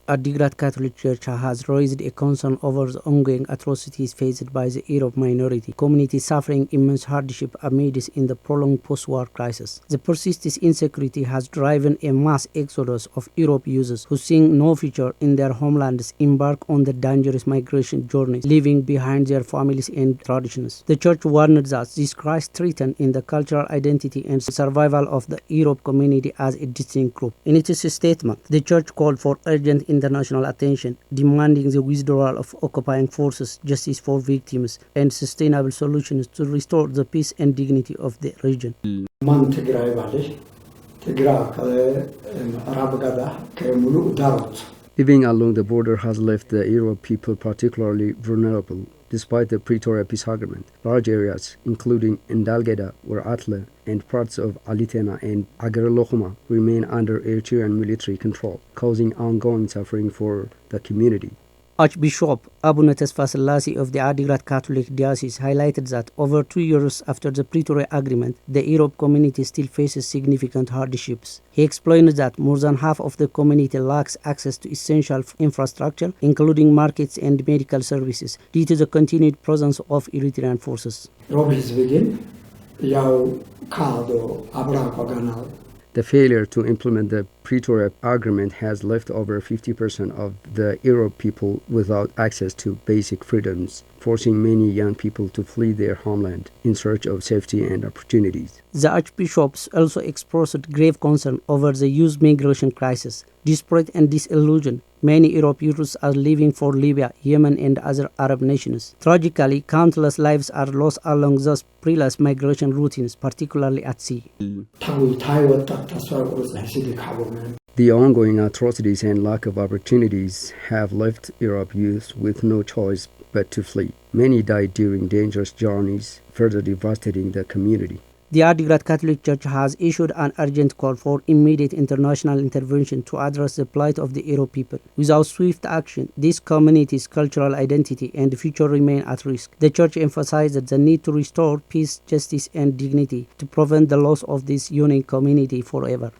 Adigrat Catholic Church has raised a concern over the ongoing atrocities faced by the Irob minority community, suffering immense hardship amidst in the prolonged post-war crisis. The persistent insecurity has driven a mass exodus of Irob users who see no future in their homelands embark on the dangerous migration journeys, leaving behind their families and traditions. The Church warned that this crisis threatens in the cultural identity and survival of the Irob community as a distinct group. In its statement, the Church called for urgent international attention, demanding the withdrawal of occupying forces, justice for victims, and sustainable solutions to restore the peace and dignity of the region. Living along the border has left the Irob people particularly vulnerable. Despite the Pretoria peace agreement, large areas, including Ndalgeda, Weratle, and parts of Alitena and Agarlohoma, remain under Eritrean military control, causing ongoing suffering for the community. Archbishop Abuna Tesfa Selassie of the Adigrat Catholic Diocese highlighted that over 2 years after the Pretoria Agreement, the Irob community still faces significant hardships. He explained that more than half of the community lacks access to essential infrastructure, including markets and medical services, due to the continued presence of Eritrean forces. The failure to implement the Pretoria Agreement has left over 50% of the Irob people without access to basic freedoms, forcing many young people to flee their homeland in search of safety and opportunities. The archbishops also expressed grave concern over the youth migration crisis. Desperate and disillusioned, many Irob youths are leaving for Libya, Yemen, and other Arab nations. Tragically, countless lives are lost along those perilous migration routes, particularly at sea. The ongoing atrocities and lack of opportunities have left Irob youth with no choice but to flee. Many died during dangerous journeys, further devastating the community. The Adigrat Catholic Church has issued an urgent call for immediate international intervention to address the plight of the Irob people. Without swift action, this community's cultural identity and future remain at risk. The Church emphasized the need to restore peace, justice, and dignity to prevent the loss of this unique community forever.